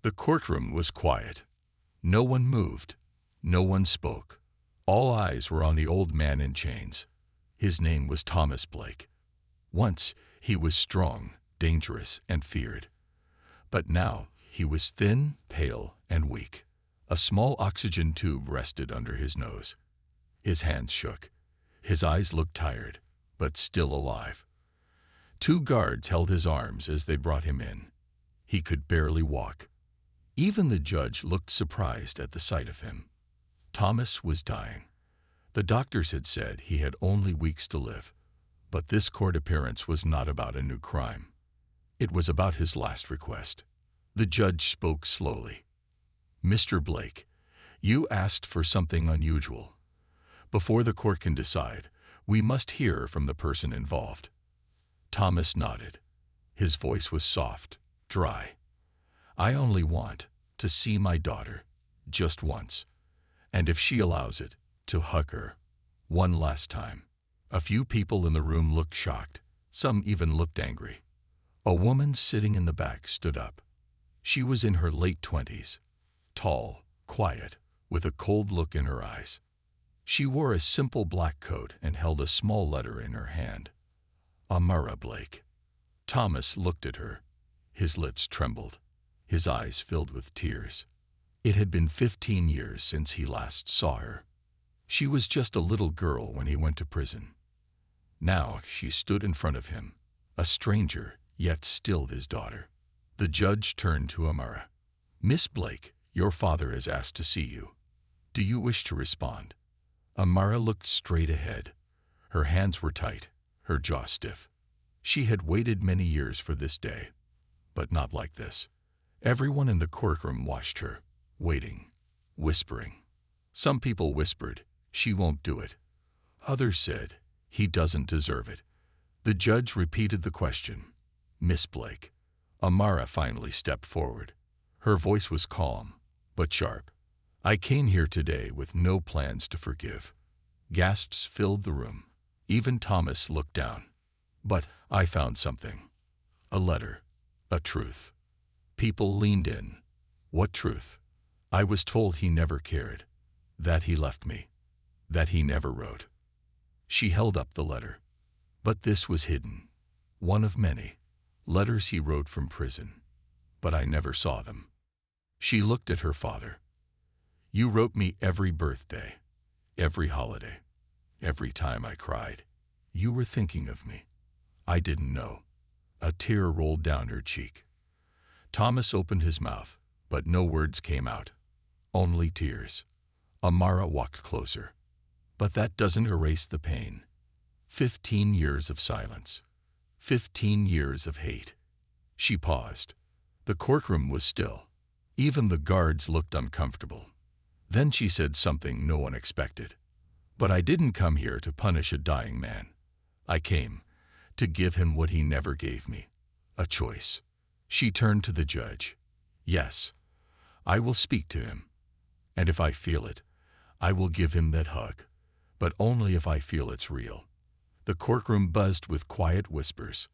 The courtroom was quiet. No one moved. No one spoke. All eyes were on the old man in chains. His name was Thomas Blake. Once he was strong, dangerous, and feared. But now he was thin, pale, and weak. A small oxygen tube rested under his nose. His hands shook. His eyes looked tired, but still alive. 2 guards held his arms as they brought him in. He could barely walk. Even the judge looked surprised at the sight of him. Thomas was dying. The doctors had said he had only weeks to live. But this court appearance was not about a new crime. It was about his last request. The judge spoke slowly. "Mr. Blake, you asked for something unusual. Before the court can decide, we must hear from the person involved." Thomas nodded. His voice was soft, dry. "I only want to see my daughter, just once. And if she allows it, to hug her, one last time." A few people in the room looked shocked. Some even looked angry. A woman sitting in the back stood up. She was in her late 20s, tall, quiet, with a cold look in her eyes. She wore a simple black coat and held a small letter in her hand. Amara Blake. Thomas looked at her. His lips trembled. His eyes filled with tears. It had been 15 years since he last saw her. She was just a little girl when he went to prison. Now she stood in front of him, a stranger, yet still his daughter. The judge turned to Amara. "Miss Blake, your father has asked to see you. Do you wish to respond?" Amara looked straight ahead. Her hands were tight, her jaw stiff. She had waited many years for this day, but not like this. Everyone in the courtroom watched her, waiting, whispering. Some people whispered, "She won't do it." Others said, "He doesn't deserve it." The judge repeated the question. "Miss Blake." Amara finally stepped forward. Her voice was calm, but sharp. "I came here today with no plans to forgive." Gasps filled the room. Even Thomas looked down. "But I found something. A letter. A truth." People leaned in. "What truth?" "I was told he never cared. That he left me. That he never wrote." She held up the letter. But this was hidden. One of many. Letters he wrote from prison. But I never saw them. She looked at her father. "You wrote me every birthday, every holiday, every time I cried. You were thinking of me. I didn't know." A tear rolled down her cheek. Thomas opened his mouth, but no words came out. Only tears. Amara walked closer. "But that doesn't erase the pain. 15 years of silence. 15 years of hate." She paused. The courtroom was still. Even the guards looked uncomfortable. Then she said something no one expected. "But I didn't come here to punish a dying man. I came to give him what he never gave me. A choice." She turned to the judge. "Yes, I will speak to him. And if I feel it, I will give him that hug. But only if I feel it's real." The courtroom buzzed with quiet whispers.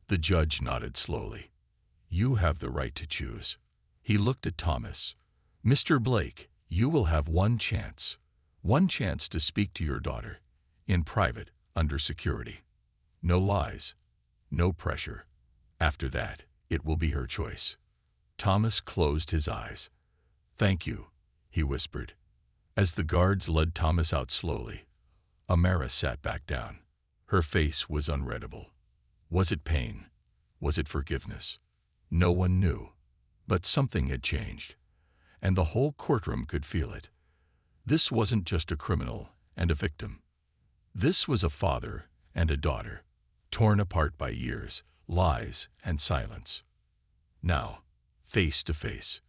The judge nodded slowly. "You have the right to choose." He looked at Thomas. "Mr. Blake, you will have one chance to speak to your daughter, in private, under security. No lies, no pressure. After that, it will be her choice." Thomas closed his eyes. "Thank you," he whispered. As the guards led Thomas out slowly, Amara sat back down. Her face was unreadable. Was it pain? Was it forgiveness? No one knew. But something had changed, and the whole courtroom could feel it. This wasn't just a criminal and a victim. This was a father and a daughter, torn apart by years, lies, and silence. Now, face to face.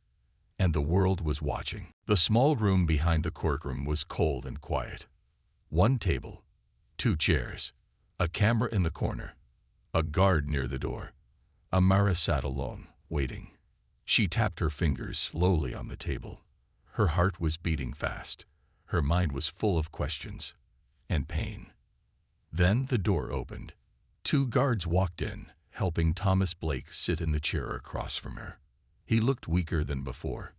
And the world was watching. The small room behind the courtroom was cold and quiet. One table, 2 chairs, a camera in the corner, a guard near the door. Amara sat alone, waiting. She tapped her fingers slowly on the table. Her heart was beating fast. Her mind was full of questions and pain. Then the door opened. 2 guards walked in, helping Thomas Blake sit in the chair across from her. He looked weaker than before.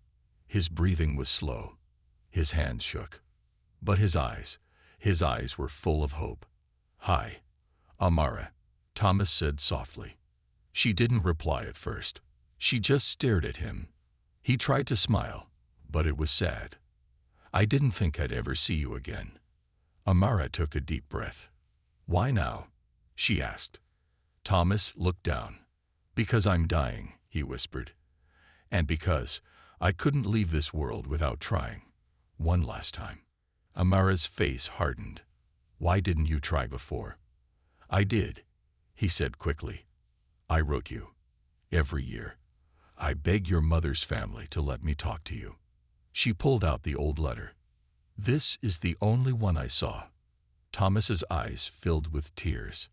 His breathing was slow. His hands shook. But his eyes were full of hope. "Hi, Amara," Thomas said softly. She didn't reply at first. She just stared at him. He tried to smile, but it was sad. "I didn't think I'd ever see you again." Amara took a deep breath. "Why now?" she asked. Thomas looked down. "Because I'm dying," he whispered. "And because I couldn't leave this world without trying. One last time." Amara's face hardened. "Why didn't you try before?" "I did," he said quickly. "I wrote you. Every year. I begged your mother's family to let me talk to you." She pulled out the old letter. "This is the only one I saw." Thomas's eyes filled with tears.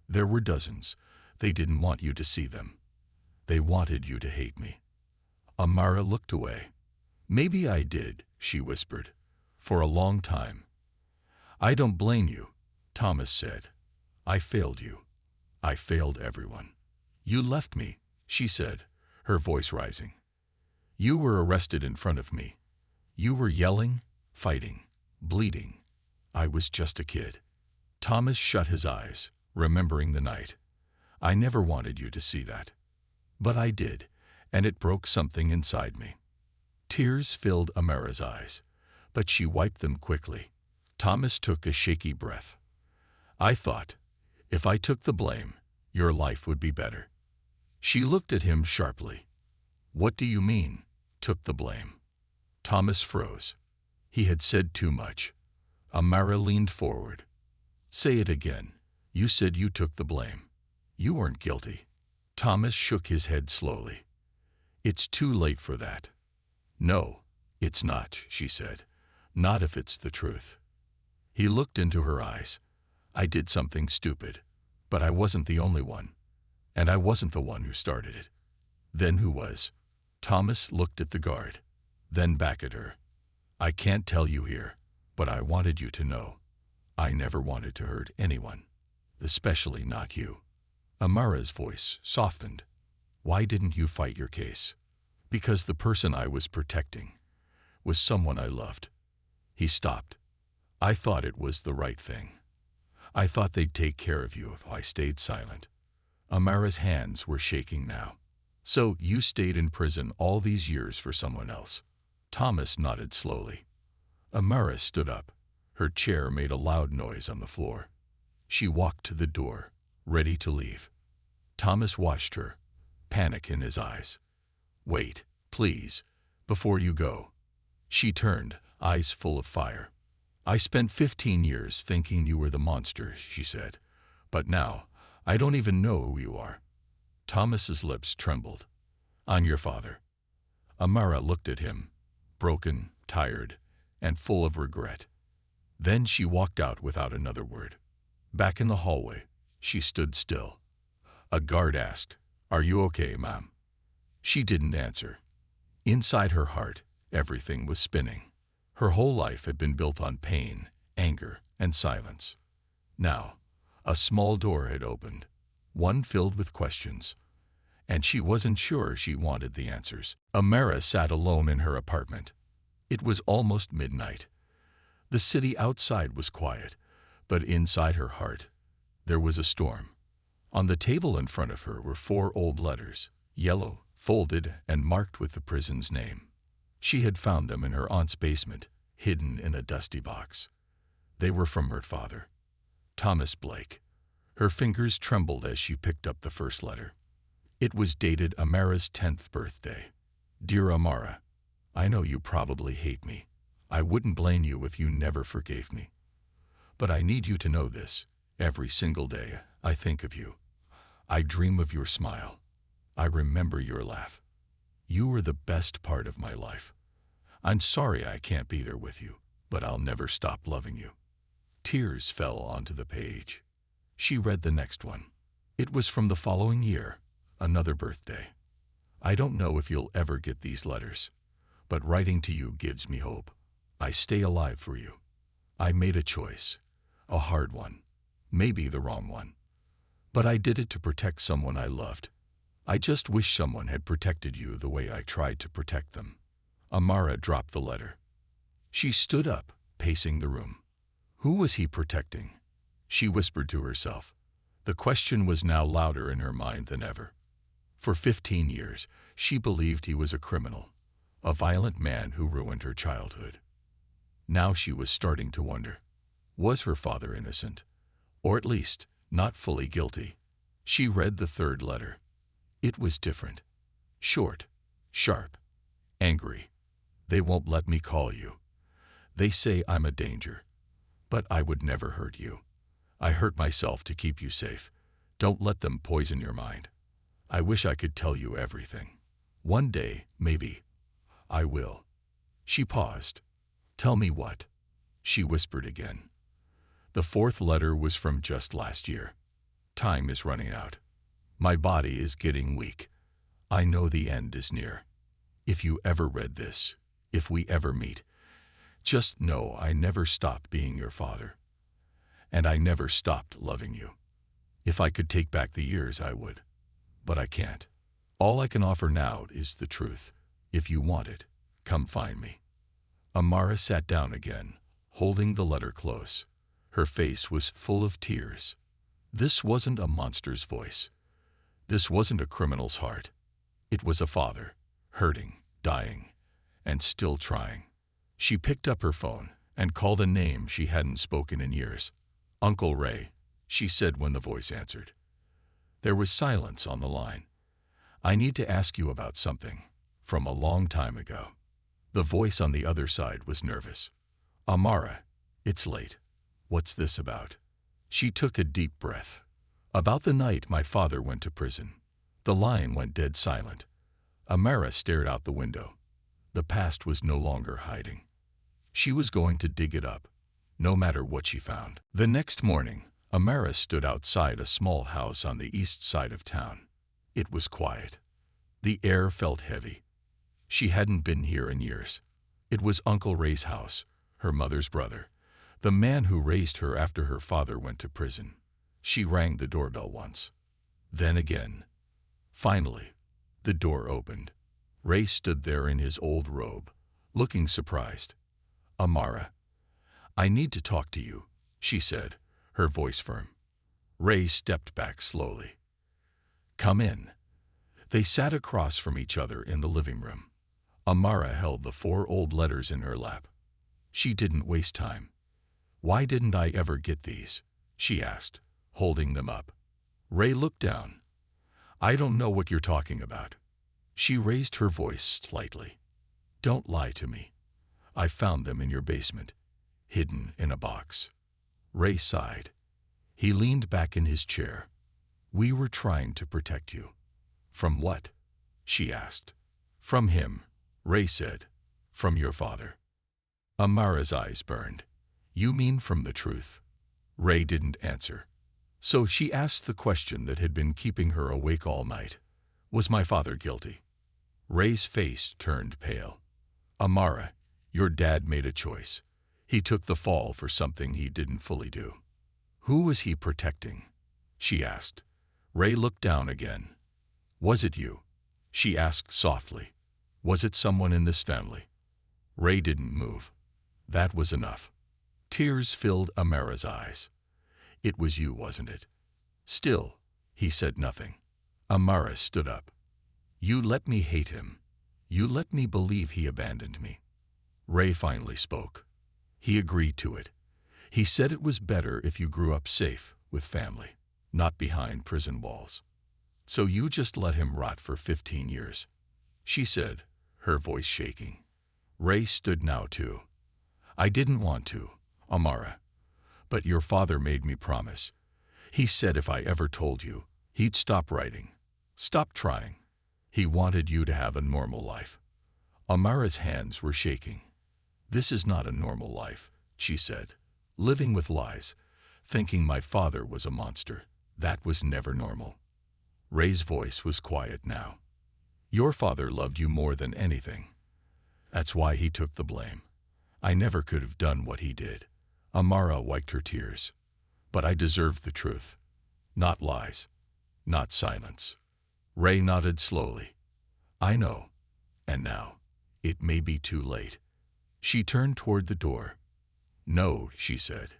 "There were dozens. They didn't want you to see them. They wanted you to hate me." Amara looked away. "Maybe I did," she whispered, "for a long time." "I don't blame you," Thomas said. "I failed you. I failed everyone." "You left me," she said, her voice rising. "You were arrested in front of me. You were yelling, fighting, bleeding. I was just a kid." Thomas shut his eyes, remembering the night. "I never wanted you to see that. But I did, and it broke something inside me." Tears filled Amara's eyes, but she wiped them quickly. Thomas took a shaky breath. "I thought, if I took the blame, your life would be better." She looked at him sharply. "What do you mean, took the blame?" Thomas froze. He had said too much. Amara leaned forward. "Say it again. You said you took the blame. You weren't guilty." Thomas shook his head slowly. "It's too late for that." "No, it's not," she said. "Not if it's the truth." He looked into her eyes. "I did something stupid, but I wasn't the only one. And I wasn't the one who started it." "Then who was?" Thomas looked at the guard, then back at her. "I can't tell you here, but I wanted you to know. I never wanted to hurt anyone, especially not you." Amara's voice softened. "Why didn't you fight your case?" "Because the person I was protecting was someone I loved." He stopped. "I thought it was the right thing. I thought they'd take care of you if I stayed silent." Amara's hands were shaking now. "So you stayed in prison all these years for someone else?" Thomas nodded slowly. Amara stood up. Her chair made a loud noise on the floor. She walked to the door, ready to leave. Thomas watched her, panic in his eyes. "Wait, please, before you go." She turned, eyes full of fire. "I spent 15 years thinking you were the monster," she said. "But now, I don't even know who you are." Thomas's lips trembled. "I'm your father." Amara looked at him, broken, tired, and full of regret. Then she walked out without another word. Back in the hallway, she stood still. A guard asked, "Are you okay, ma'am?" She didn't answer. Inside her heart, everything was spinning. Her whole life had been built on pain, anger, and silence. Now, a small door had opened, one filled with questions, and she wasn't sure she wanted the answers. Amara sat alone in her apartment. It was almost midnight. The city outside was quiet, but inside her heart, there was a storm. On the table in front of her were 4 old letters, yellow, folded, and marked with the prison's name. She had found them in her aunt's basement, hidden in a dusty box. They were from her father, Thomas Blake. Her fingers trembled as she picked up the first letter. It was dated Amara's 10th birthday. "Dear Amara, I know you probably hate me. I wouldn't blame you if you never forgave me. But I need you to know this. Every single day, I think of you. I dream of your smile. I remember your laugh. You were the best part of my life. I'm sorry I can't be there with you, but I'll never stop loving you." Tears fell onto the page. She read the next one. It was from the following year, another birthday. "I don't know if you'll ever get these letters, but writing to you gives me hope. I stay alive for you. I made a choice, a hard one, maybe the wrong one. But I did it to protect someone I loved. I just wish someone had protected you the way I tried to protect them. Amara dropped the letter. She stood up, pacing the room. Who was he protecting? She whispered to herself. The question was now louder in her mind than ever. For 15 years, she believed he was a criminal, a violent man who ruined her childhood. Now she was starting to wonder, was her father innocent? Or at least, not fully guilty? She read the third letter. It was different. Short, sharp, angry. They won't let me call you. They say I'm a danger. But I would never hurt you. I hurt myself to keep you safe. Don't let them poison your mind. I wish I could tell you everything. One day, maybe. I will. She paused. Tell me what? She whispered again. The fourth letter was from just last year. Time is running out. My body is getting weak. I know the end is near. If you ever read this, if we ever meet, just know I never stopped being your father. And I never stopped loving you. If I could take back the years, I would. But I can't. All I can offer now is the truth. If you want it, come find me. Amara sat down again, holding the letter close. Her face was full of tears. This wasn't a monster's voice. This wasn't a criminal's heart. It was a father, hurting, dying, and still trying. She picked up her phone and called a name she hadn't spoken in years. Uncle Ray, she said when the voice answered. There was silence on the line. I need to ask you about something from a long time ago. The voice on the other side was nervous. Amara, it's late. What's this about? She took a deep breath. About the night my father went to prison. The line went dead silent. Amara stared out the window. The past was no longer hiding. She was going to dig it up, no matter what she found. The next morning, Amara stood outside a small house on the east side of town. It was quiet. The air felt heavy. She hadn't been here in years. It was Uncle Ray's house, her mother's brother, the man who raised her after her father went to prison. She rang the doorbell once. Then again. Finally, the door opened. Ray stood there in his old robe, looking surprised. Amara, I need to talk to you, she said, her voice firm. Ray stepped back slowly. Come in. They sat across from each other in the living room. Amara held the 4 old letters in her lap. She didn't waste time. Why didn't I ever get these? She asked, holding them up. Ray looked down. I don't know what you're talking about. She raised her voice slightly. Don't lie to me. I found them in your basement, hidden in a box. Ray sighed. He leaned back in his chair. We were trying to protect you. From what? She asked. From him, Ray said. From your father. Amara's eyes burned. You mean from the truth? Ray didn't answer. So she asked the question that had been keeping her awake all night. Was my father guilty? Ray's face turned pale. Amara, your dad made a choice. He took the fall for something he didn't fully do. Who was he protecting? She asked. Ray looked down again. Was it you? She asked softly. Was it someone in this family? Ray didn't move. That was enough. Tears filled Amara's eyes. It was you, wasn't it? Still, he said nothing. Amara stood up. You let me hate him. You let me believe he abandoned me. Ray finally spoke. He agreed to it. He said it was better if you grew up safe, with family, not behind prison walls. So you just let him rot for 15 years. She said, her voice shaking. Ray stood now too. I didn't want to, Amara. But your father made me promise. He said if I ever told you, he'd stop writing, stop trying. He wanted you to have a normal life. Amara's hands were shaking. This is not a normal life, she said. Living with lies, thinking my father was a monster. That was never normal. Ray's voice was quiet now. Your father loved you more than anything. That's why he took the blame. I never could have done what he did. Amara wiped her tears. But I deserved the truth. Not lies. Not silence. Ray nodded slowly. I know. And now, it may be too late. She turned toward the door. No, she said.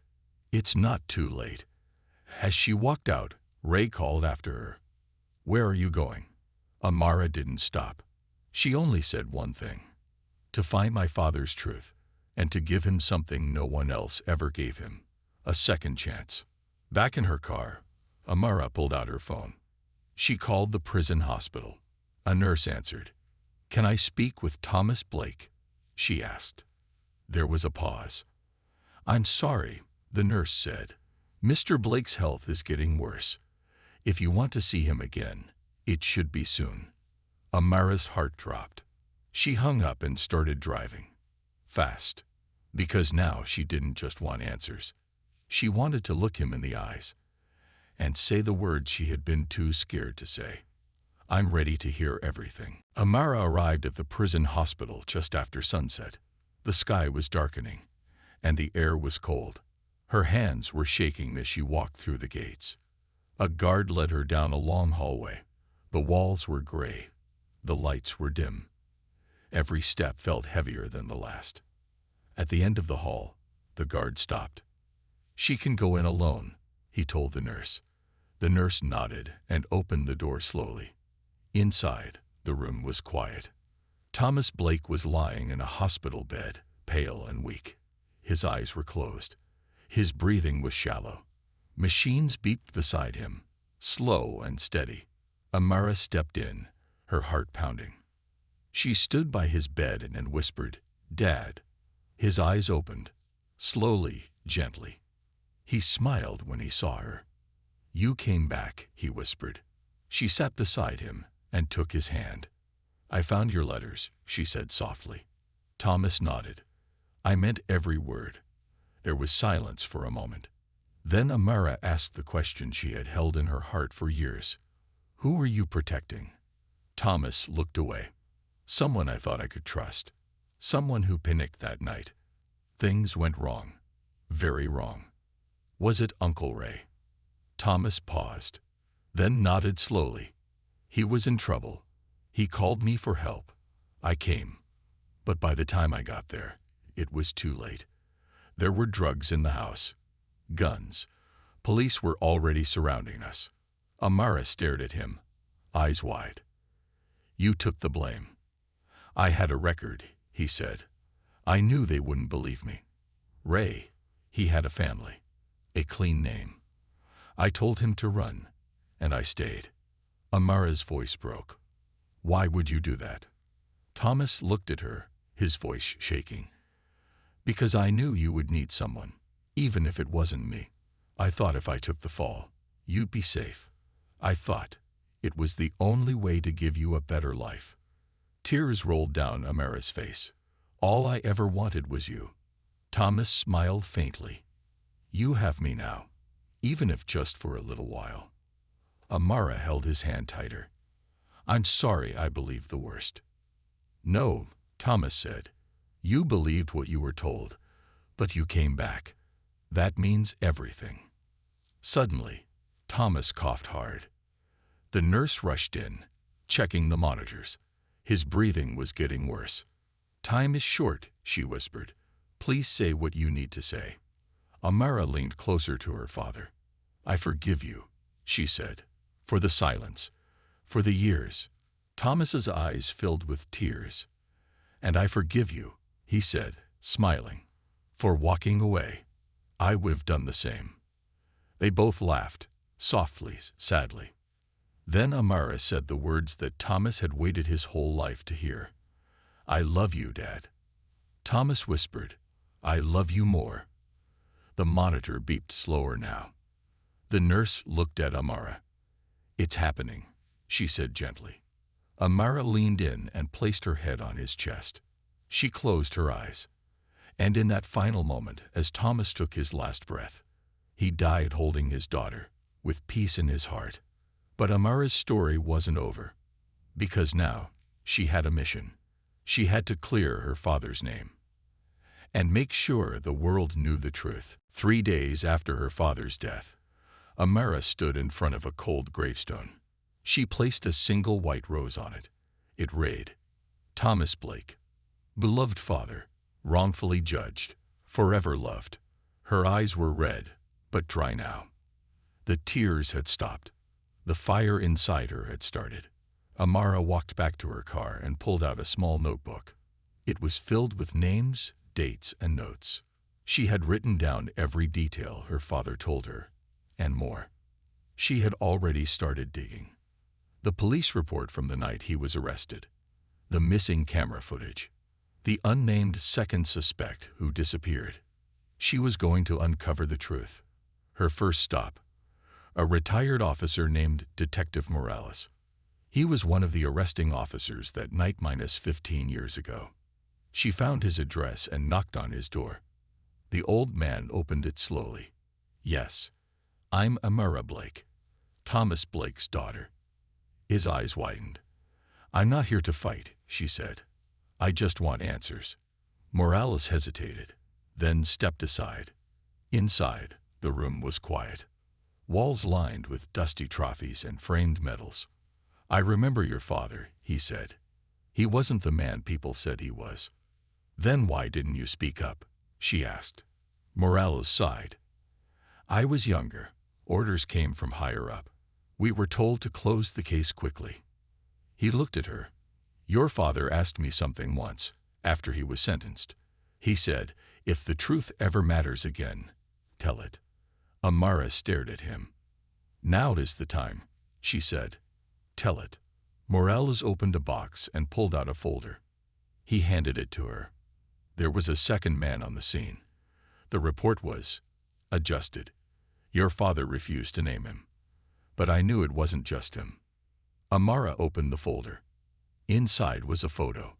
It's not too late. As she walked out, Ray called after her. Where are you going? Amara didn't stop. She only said one thing. To find my father's truth, and to give him something no one else ever gave him. A second chance. Back in her car, Amara pulled out her phone. She called the prison hospital. A nurse answered. Can I speak with Thomas Blake? She asked. There was a pause. I'm sorry, the nurse said. Mr. Blake's health is getting worse. If you want to see him again, it should be soon. Amara's heart dropped. She hung up and started driving. Fast. Because now she didn't just want answers. She wanted to look him in the eyes and say the words she had been too scared to say. I'm ready to hear everything. Amara arrived at the prison hospital just after sunset. The sky was darkening, and the air was cold. Her hands were shaking as she walked through the gates. A guard led her down a long hallway. The walls were gray. The lights were dim. Every step felt heavier than the last. At the end of the hall, the guard stopped. She can go in alone, he told the nurse. The nurse nodded and opened the door slowly. Inside, the room was quiet. Thomas Blake was lying in a hospital bed, pale and weak. His eyes were closed. His breathing was shallow. Machines beeped beside him, slow and steady. Amara stepped in, her heart pounding. She stood by his bed and whispered, Dad. His eyes opened, slowly, gently. He smiled when he saw her. You came back, he whispered. She sat beside him and took his hand. I found your letters, she said softly. Thomas nodded. I meant every word. There was silence for a moment. Then Amara asked the question she had held in her heart for years. Who were you protecting? Thomas looked away. Someone I thought I could trust. Someone who panicked that night. Things went wrong. Very wrong. Was it Uncle Ray? Thomas paused, then nodded slowly. He was in trouble. He called me for help. I came. But by the time I got there, it was too late. There were drugs in the house. Guns. Police were already surrounding us. Amara stared at him, eyes wide. You took the blame. I had a record, he said. I knew they wouldn't believe me. Ray, he had a family, a clean name. I told him to run, and I stayed. Amara's voice broke. Why would you do that? Thomas looked at her, his voice shaking. Because I knew you would need someone, even if it wasn't me. I thought if I took the fall, you'd be safe. I thought it was the only way to give you a better life. Tears rolled down Amara's face. All I ever wanted was you. Thomas smiled faintly. You have me now, even if just for a little while. Amara held his hand tighter. I'm sorry I believed the worst. No, Thomas said. You believed what you were told, but you came back. That means everything. Suddenly, Thomas coughed hard. The nurse rushed in, checking the monitors. His breathing was getting worse. Time is short, she whispered. Please say what you need to say. Amara leaned closer to her father. I forgive you, she said, for the silence, for the years. Thomas's eyes filled with tears. And I forgive you, he said, smiling, for walking away. I would have done the same. They both laughed, softly, sadly. Then Amara said the words that Thomas had waited his whole life to hear. I love you, Dad. Thomas whispered, I love you more. The monitor beeped slower now. The nurse looked at Amara. It's happening, she said gently. Amara leaned in and placed her head on his chest. She closed her eyes. And in that final moment, as Thomas took his last breath, he died holding his daughter, with peace in his heart. But Amara's story wasn't over. Because now, she had a mission. She had to clear her father's name and make sure the world knew the truth. 3 days after her father's death, Amara stood in front of a cold gravestone. She placed a single white rose on it. It read, Thomas Blake, beloved father, wrongfully judged, forever loved. Her eyes were red, but dry now. The tears had stopped. The fire inside her had started. Amara walked back to her car and pulled out a small notebook. It was filled with names, dates, and notes. She had written down every detail her father told her, and more. She had already started digging. The police report from the night he was arrested, the missing camera footage, the unnamed second suspect who disappeared. She was going to uncover the truth. Her first stop, a retired officer named Detective Morales. He was one of the arresting officers that night -15 years ago. She found his address and knocked on his door. The old man opened it slowly. Yes, I'm Amara Blake, Thomas Blake's daughter. His eyes widened. I'm not here to fight, she said. I just want answers. Morales hesitated, then stepped aside. Inside, the room was quiet. Walls lined with dusty trophies and framed medals. I remember your father, he said. He wasn't the man people said he was. Then why didn't you speak up? She asked. Morales sighed. I was younger. Orders came from higher up. We were told to close the case quickly. He looked at her. Your father asked me something once, after he was sentenced. He said, if the truth ever matters again, tell it. Amara stared at him. Now is the time, she said. Tell it. Morales opened a box and pulled out a folder. He handed it to her. There was a second man on the scene. The report was adjusted. Your father refused to name him. But I knew it wasn't just him. Amara opened the folder. Inside was a photo.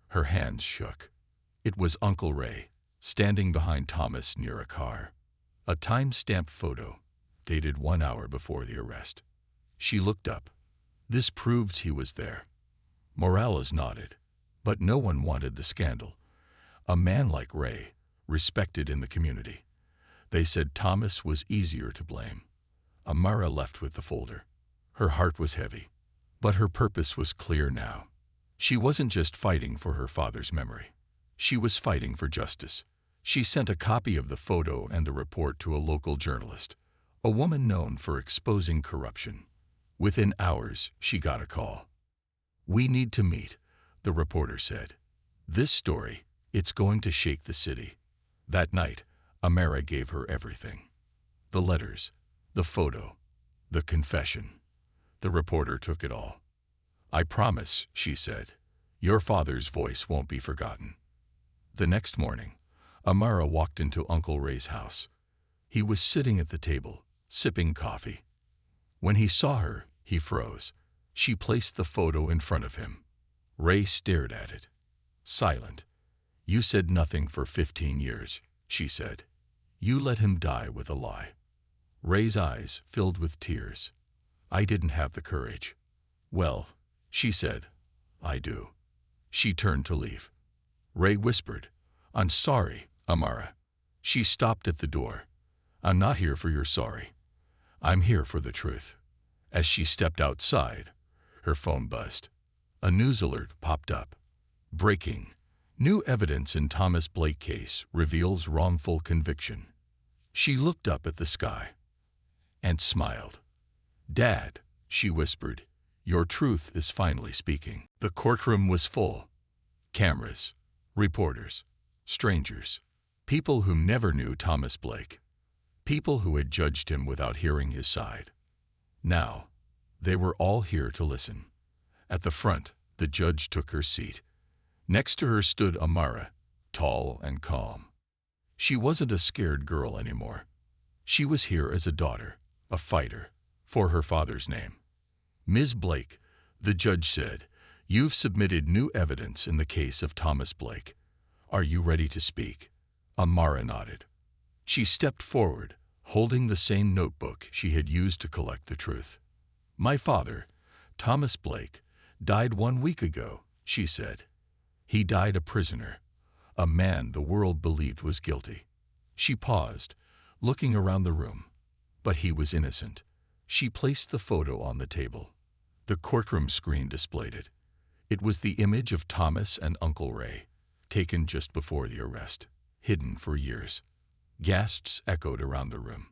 Her hands shook. It was Uncle Ray, standing behind Thomas near a car. A time-stamped photo, dated 1 hour before the arrest. She looked up. This proved he was there. Morales nodded, but no one wanted the scandal. A man like Ray, respected in the community. They said Thomas was easier to blame. Amara left with the folder. Her heart was heavy, but her purpose was clear now. She wasn't just fighting for her father's memory. She was fighting for justice. She sent a copy of the photo and the report to a local journalist, a woman known for exposing corruption. Within hours, she got a call. We need to meet, the reporter said. This story, it's going to shake the city. That night, Amara gave her everything. The letters, the photo, the confession. The reporter took it all. I promise, she said, your father's voice won't be forgotten. The next morning, Amara walked into Uncle Ray's house. He was sitting at the table, sipping coffee. When he saw her, he froze. She placed the photo in front of him. Ray stared at it. Silent. You said nothing for 15 years, she said. You let him die with a lie. Ray's eyes filled with tears. I didn't have the courage. Well, she said, I do. She turned to leave. Ray whispered, I'm sorry, Amara. She stopped at the door. I'm not here for your sorry. I'm here for the truth. As she stepped outside, her phone buzzed. A news alert popped up. Breaking. New evidence in Thomas Blake case reveals wrongful conviction. She looked up at the sky and smiled. Dad, she whispered, your truth is finally speaking. The courtroom was full. Cameras, reporters, strangers, people who never knew Thomas Blake, people who had judged him without hearing his side. Now, they were all here to listen. At the front, the judge took her seat. Next to her stood Amara, tall and calm. She wasn't a scared girl anymore. She was here as a daughter, a fighter, for her father's name. Ms. Blake, the judge said, you've submitted new evidence in the case of Thomas Blake. Are you ready to speak? Amara nodded. She stepped forward, holding the same notebook she had used to collect the truth. My father, Thomas Blake, died 1 week ago, she said. He died a prisoner, a man the world believed was guilty. She paused, looking around the room. But he was innocent. She placed the photo on the table. The courtroom screen displayed it. It was the image of Thomas and Uncle Ray, taken just before the arrest, hidden for years. Gasps echoed around the room.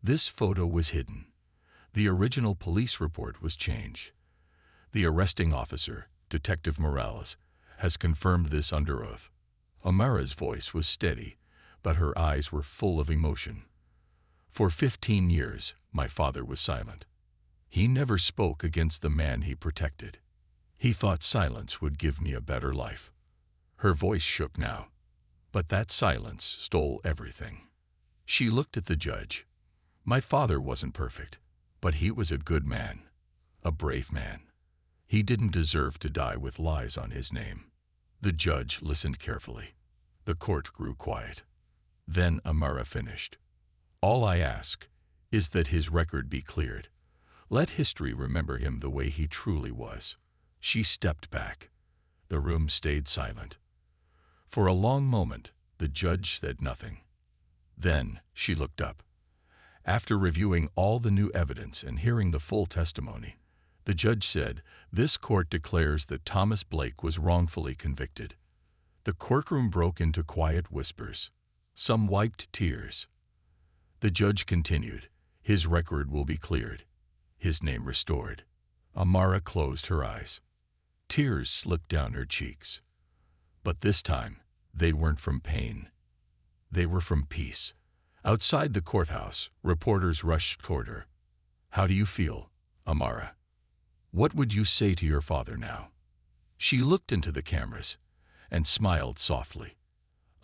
This photo was hidden. The original police report was changed. The arresting officer, Detective Morales, has confirmed this under oath. Amara's voice was steady, but her eyes were full of emotion. For 15 years, my father was silent. He never spoke against the man he protected. He thought silence would give me a better life. Her voice shook now, but that silence stole everything. She looked at the judge. My father wasn't perfect, but he was a good man, a brave man. He didn't deserve to die with lies on his name. The judge listened carefully. The court grew quiet. Then Amara finished. All I ask is that his record be cleared. Let history remember him the way he truly was. She stepped back. The room stayed silent. For a long moment, the judge said nothing. Then she looked up. After reviewing all the new evidence and hearing the full testimony, the judge said, "This court declares that Thomas Blake was wrongfully convicted." The courtroom broke into quiet whispers. Some wiped tears. The judge continued, "His record will be cleared, his name restored." Amara closed her eyes. Tears slipped down her cheeks. But this time, they weren't from pain. They were from peace. Outside the courthouse, reporters rushed toward her. "How do you feel, Amara? What would you say to your father now?" She looked into the cameras and smiled softly.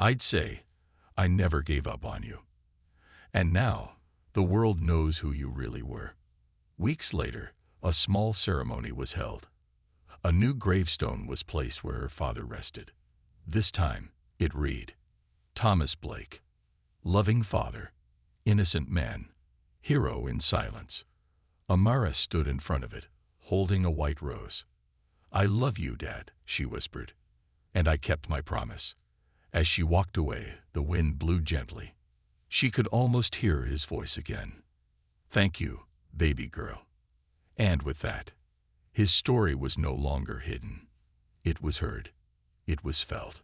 "I'd say, I never gave up on you. And now, the world knows who you really were." Weeks later, a small ceremony was held. A new gravestone was placed where her father rested. This time, it read, "Thomas Blake, loving father, innocent man, hero in silence." Amara stood in front of it, holding a white rose. "I love you, Dad," she whispered. "And I kept my promise." As she walked away, the wind blew gently. She could almost hear his voice again. "Thank you, baby girl." And with that, his story was no longer hidden. It was heard. It was felt.